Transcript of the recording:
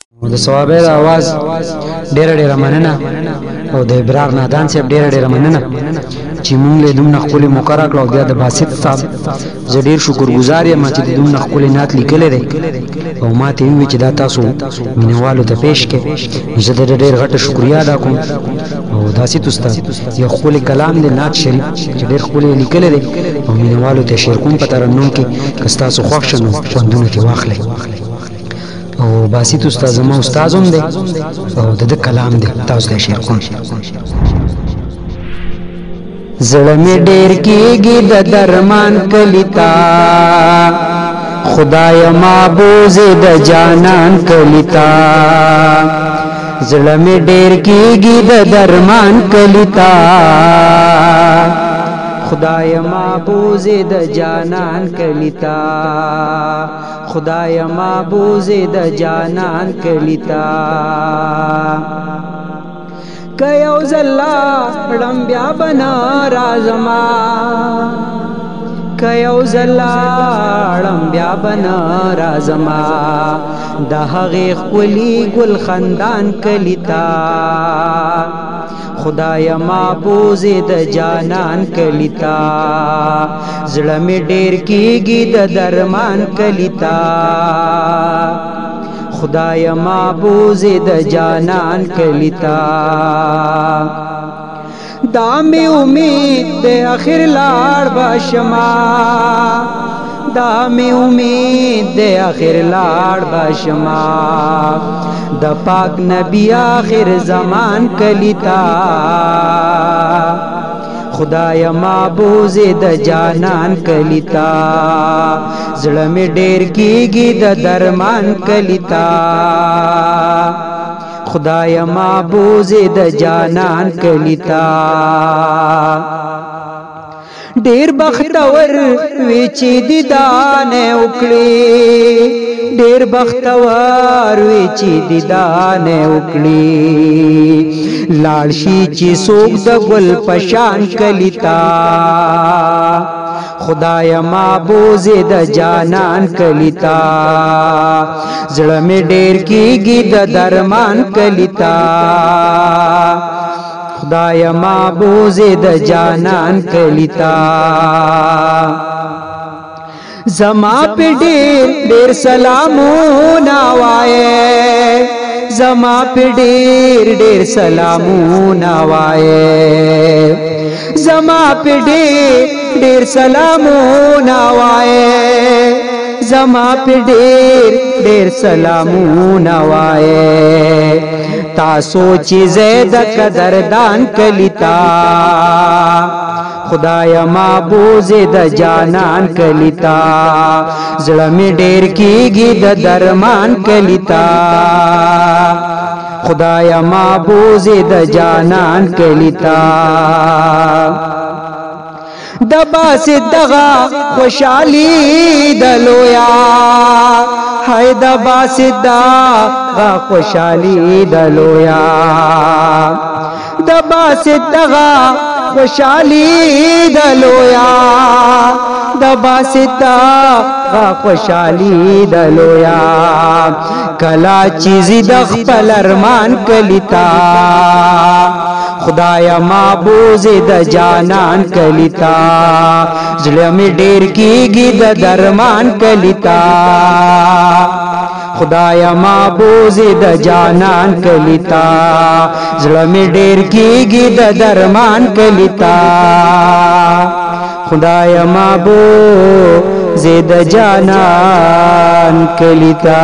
د ثوابه आवाज ډېر ډېر مننه او د ابرار نادان صاحب ډېر ډېر مننه چې مونږ له دومره خپل مقرره کړو بیا د باسط صاحب زه ډېر شکرګزار یم چې دومره خپل نات لیکلې ده او ما ته وی چې دا تاسو مینوالو ته پېښ کې زه د ډېر غټه شکریا ادا کوم او داسې استاد یو خپل کلام د نات شریف چې ډېر خپل لیکلې ده او مینوالو ته شیر کوم په ترنم کې کستا سو خوښ شنو خوندونه کې واخلې او باسط استاد زما استاد هم دی او د کلام دی تاسو ته شیر کوم زړه می ډیر کیږي د درمان کلیتا خدای معبوز د جانان کلیتا زړه می ډیر کیږي د درمان کلیتا خدای معبوز د جانان کلیتا خدای معبوز د جانان کلیتا کيو زلا لمبیا بنا رازما کيو زلا لمبیا بنا رازما د هغه خولي ګل خندان کلیتا خدای معبوز د جانان کلیتا زړه می ډیر کیږي د درمان کلیتا خدای معبوز د جانان کلیتا دا می امید د اخر لاړ بشما دا می امید د اخر لاړ بشما د پاک نبی آخر زمان کلیتا خدای معبوز د جانان کلیتا زړه می ډیر کیږي د درمان کلیتا خدای معبوز د جانان کلیتا ډیر بختور وی چې دیدانه وکړي ډیر بختور وی چې دیدانه وکړي لاړ شي چې څوک د ګل پشان کلیتا خدای معبوز د جانان کلیتا زړه می ډیر کیږي د درمان کلیتا خدای معبوز د جانان کلیتا زما په ډیر ډیر سلامونه وایې زما په ډیر ډیر سلامونه وایې زما په ډیر ډیر سلامونه وایې زما په ډیر ډیر سلامونه وایې تاسو چې زید قدردان کلیتا خدای معبوز د جانان کلیتا زړه می ډیر کیږي د درمان کلیتا خدای معبوز د جانان کلیتا د باس دغه خوشالي د لویا هاي د باس دغه خوشالي د لویا د باس دغه خوشالي د لویا د باس دغه خوشالي د لویا کلا چیز د خپل ارمان کلیتا خدای معبوز د جانان کلیتا زړه می ډیر کیږي د درمان کلیتا خدای معبوز د جانان کلیتا زړه می ډیر کیږي د درمان کلیتا خدای معبوز د جانان کلیتا